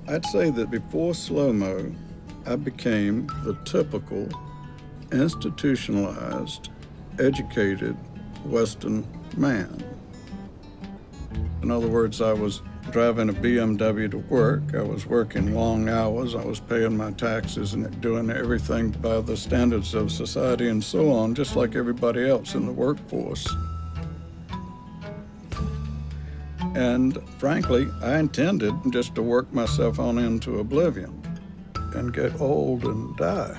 I'd say that before slow-mo, I became the typical, institutionalized, educated Western man. In other words, I was driving a BMW to work. I was working long hours. I was paying my taxes and doing everything by the standards of society and so on, just like everybody else in the workforce. And frankly, I intended just to work myself on into oblivion and get old and die.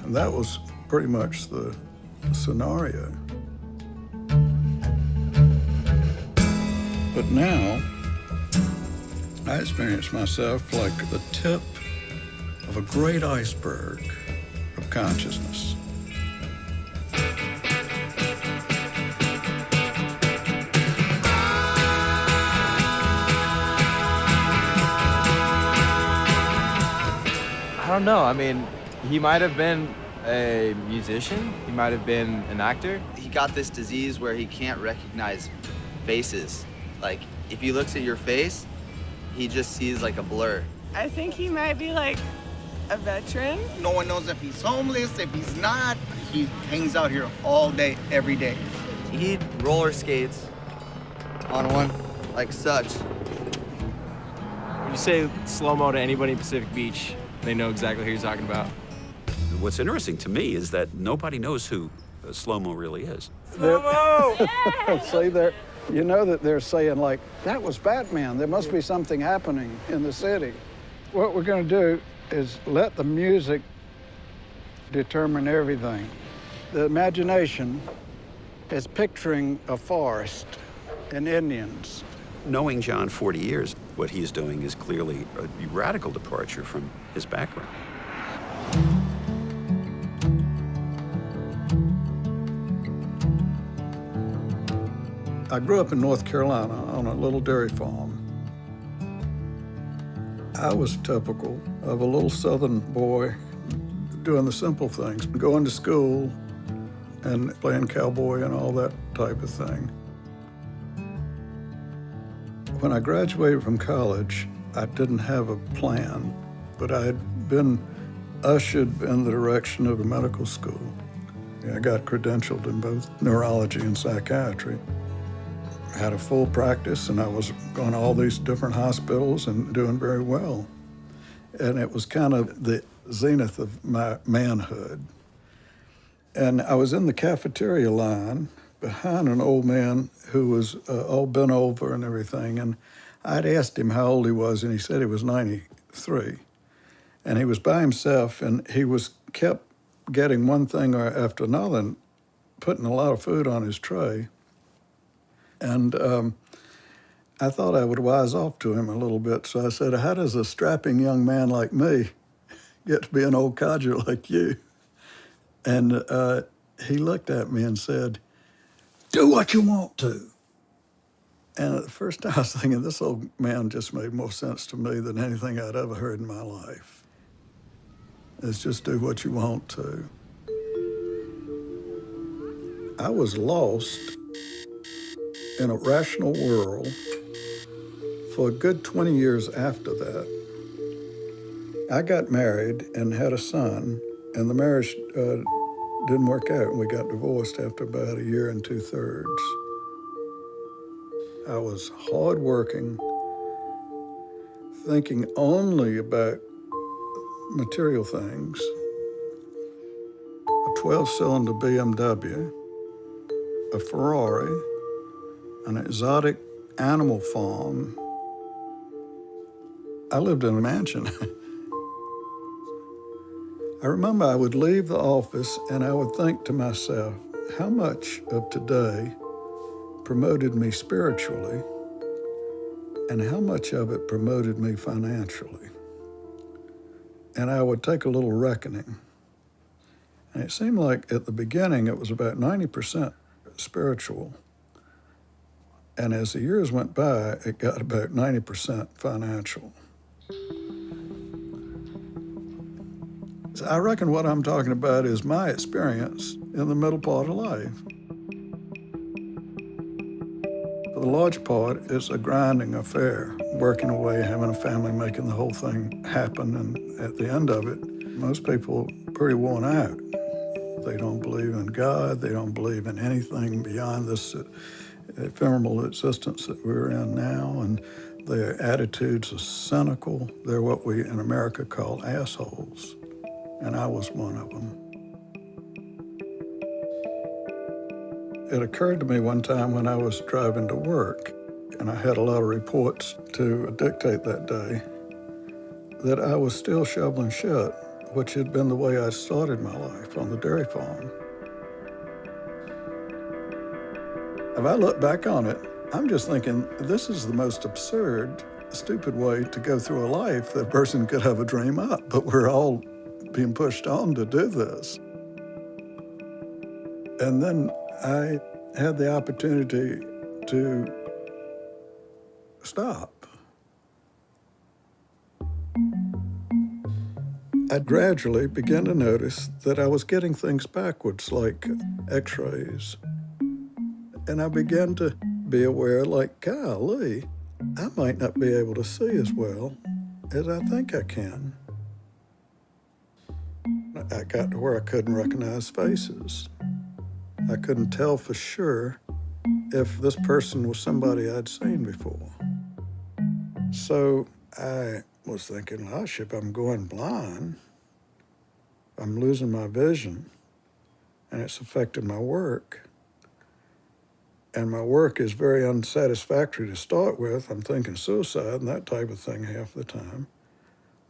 And that was pretty much the scenario. But now, I experience myself like the tip of a great iceberg of consciousness. I don't know. I mean, he might have been a musician. He might have been an actor. He got this disease where he can't recognize faces. Like, if he looks at your face, he just sees like a blur. I think he might be like a veteran. No one knows if he's homeless, if he's not. He hangs out here all day, every day. He roller skates on one like such. When you say slow-mo to anybody in Pacific Beach, they know exactly who you're talking about. What's interesting to me is that nobody knows who slow-mo really is. Slow-mo! See, you know that they're saying, like, that was Batman. There must be something happening in the city. What we're going to do is let the music determine everything. The imagination is picturing a forest and Indians. Knowing John 40 years, what he's doing is clearly a radical departure from his background. I grew up in North Carolina on a little dairy farm. I was typical of a little southern boy doing the simple things, going to school and playing cowboy and all that type of thing. When I graduated from college, I didn't have a plan, but I had been ushered in the direction of a medical school. I got credentialed in both neurology and psychiatry. I had a full practice, and I was going to all these different hospitals and doing very well. And it was kind of the zenith of my manhood. And I was in the cafeteria line behind an old man who was all bent over and everything. And I'd asked him how old he was, and he said he was 93. And he was by himself, and he was kept getting one thing after another and putting a lot of food on his tray. And I thought I would wise off to him a little bit. So I said, how does a strapping young man like me get to be an old codger like you? And he looked at me and said, do what you want to. And at the first time I was thinking, this old man just made more sense to me than anything I'd ever heard in my life. It's just do what you want to. I was lost in a rational world for a good 20 years after that. I got married and had a son, and the marriage didn't work out, and we got divorced after about 1 2 years. I was hardworking, thinking only about material things, a 12-cylinder BMW, a Ferrari, an exotic animal farm. I lived in a mansion. I remember I would leave the office and I would think to myself, how much of today promoted me spiritually and how much of it promoted me financially? And I would take a little reckoning. And it seemed like at the beginning it was about 90% spiritual. And as the years went by, it got about 90% financial. So I reckon what I'm talking about is my experience in the middle part of life. For the large part, it's a grinding affair working away, having a family, making the whole thing happen, and at the end of it, most people are pretty worn out. They don't believe in God. They don't believe in anything beyond this ephemeral existence that we're in now, and their attitudes are cynical. They're what we in America call assholes, and I was one of them. It occurred to me one time when I was driving to work, and I had a lot of reports to dictate that day, that I was still shoveling shit, which had been the way I started my life on the dairy farm. If I look back on it, I'm just thinking, this is the most absurd, stupid way to go through a life that a person could have a dream up, but we're all being pushed on to do this. And then I had the opportunity to stop. I gradually began to notice that I was getting things backwards, like x-rays. And I began to be aware, like, golly, I might not be able to see as well as I think I can. I got to where I couldn't recognize faces. I couldn't tell for sure if this person was somebody I'd seen before. So I was thinking, gosh, if I'm going blind, I'm losing my vision, and it's affecting my work, and my work is very unsatisfactory to start with. I'm thinking suicide and that type of thing half the time.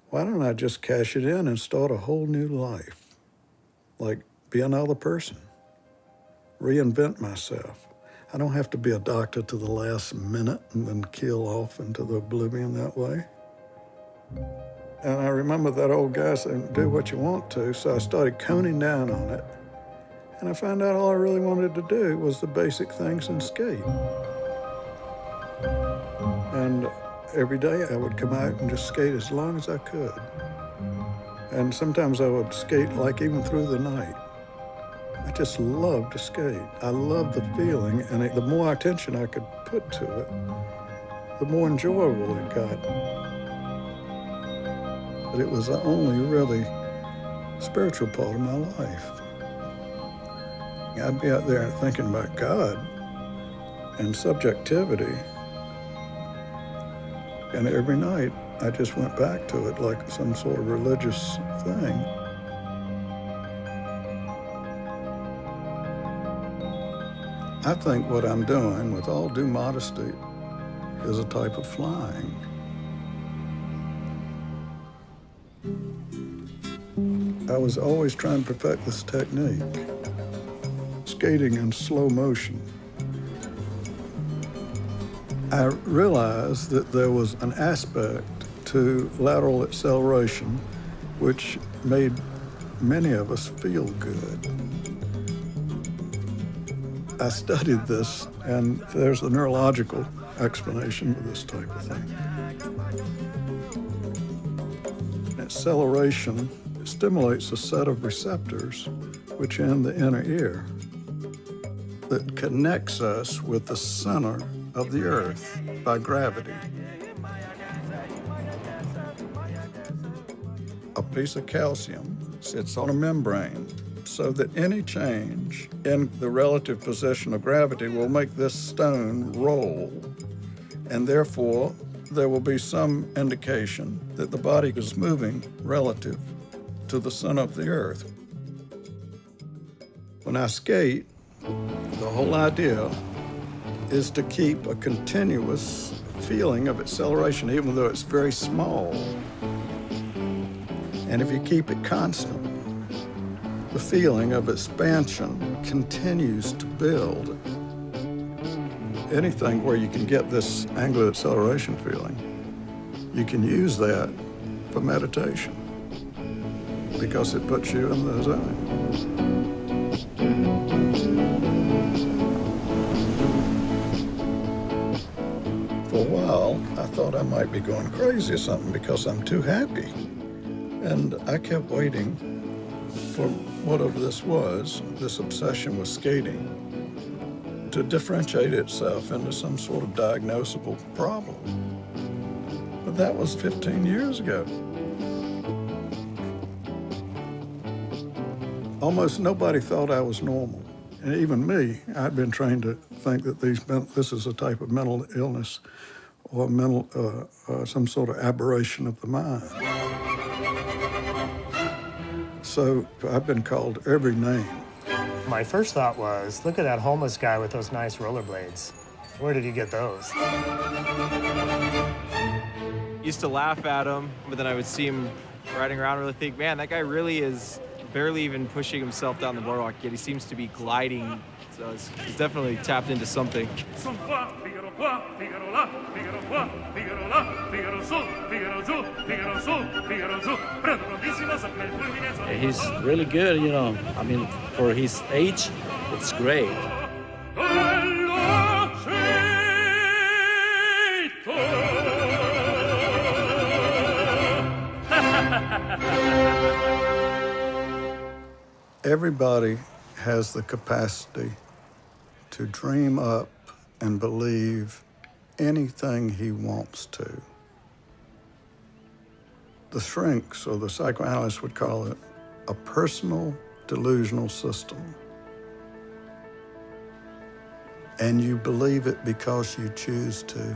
Why don't I just cash it in and start a whole new life? Like, be another person. Reinvent myself. I don't have to be a doctor to the last minute and then keel off into the oblivion that way. And I remember that old guy saying, do what you want to, so I started coning down on it. And I found out all I really wanted to do was the basic things and skate. And every day I would come out and just skate as long as I could. And sometimes I would skate like even through the night. I just loved to skate. I loved the feeling, and the more attention I could put to it, the more enjoyable it got. But it was the only really spiritual part of my life. I'd be out there thinking about God and subjectivity, and every night I just went back to it like some sort of religious thing. I think what I'm doing, with all due modesty, is a type of flying. I was always trying to perfect this technique, skating in slow motion. I realized that there was an aspect to lateral acceleration which made many of us feel good. I studied this, and there's a neurological explanation for this type of thing. Acceleration stimulates a set of receptors which are in the inner ear that connects us with the center of the earth by gravity. A piece of calcium sits on a membrane so that any change in the relative position of gravity will make this stone roll, and therefore there will be some indication that the body is moving relative to the center of the earth. When I skate, the whole idea is to keep a continuous feeling of acceleration, even though it's very small. And if you keep it constant, the feeling of expansion continues to build. Anything where you can get this angular acceleration feeling, you can use that for meditation because it puts you in the zone. For a while, I thought I might be going crazy or something because I'm too happy. And I kept waiting for whatever this was, this obsession with skating, to differentiate itself into some sort of diagnosable problem. But that was 15 years ago. Almost nobody thought I was normal. And even me, I'd been trained to think that this is a type of mental illness or some sort of aberration of the mind. So I've been called every name. My first thought was, look at that homeless guy with those nice rollerblades. Where did he get those? Used to laugh at him, but then I would see him riding around and really think, man, that guy really is barely even pushing himself down the boardwalk, yet he seems to be gliding. So he's definitely tapped into something. He's really good, you know. I mean, for his age, it's great. Everybody has the capacity to dream up and believe anything he wants to. The shrinks, or the psychoanalysts would call it, a personal delusional system. And you believe it because you choose to.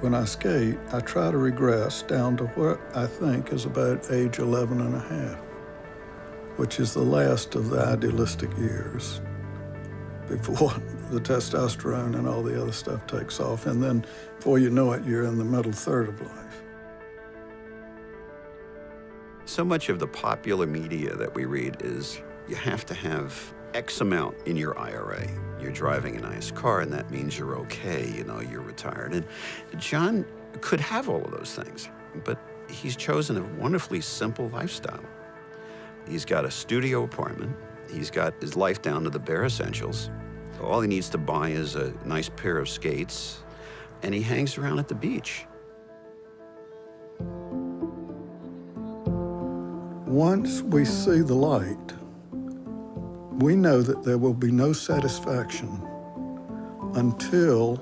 When I skate, I try to regress down to what I think is about age 11 and a half, which is the last of the idealistic years before the testosterone and all the other stuff takes off. And then before you know it, you're in the middle third of life. So much of the popular media that we read is you have to have X amount in your IRA. You're driving a nice car, and that means you're okay, you know, you're retired. And John could have all of those things, but he's chosen a wonderfully simple lifestyle. He's got a studio apartment. He's got his life down to the bare essentials. All he needs to buy is a nice pair of skates, and he hangs around at the beach. Once we see the light, we know that there will be no satisfaction until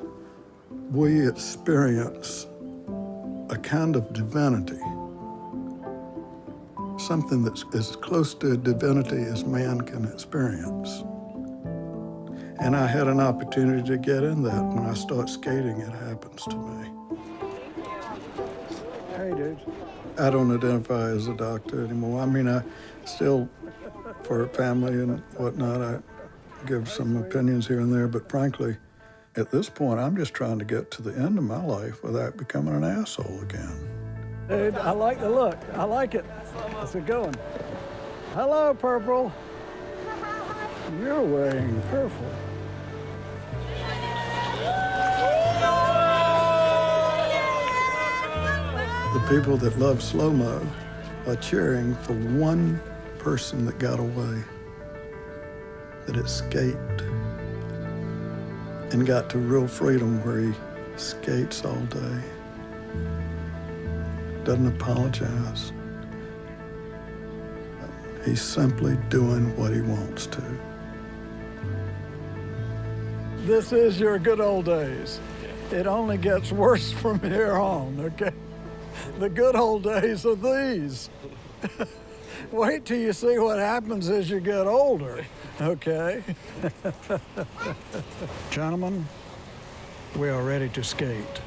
we experience a kind of divinity, something that's as close to divinity as man can experience. And I had an opportunity to get in that. When I start skating, it happens to me. Hey, dude. I don't identify as a doctor anymore. I mean, I still, for family and whatnot, I give some opinions here and there, but frankly, at this point, I'm just trying to get to the end of my life without becoming an asshole again. Dude, I like the look. I like it. How's it going? Hello, Purple. You're wearing purple. The people that love slow-mo are cheering for one person that got away, that escaped and got to real freedom where he skates all day, doesn't apologize. He's simply doing what he wants to. This is your good old days. It only gets worse from here on, okay? The good old days are these. Wait till you see what happens as you get older, okay? Gentlemen, we are ready to skate.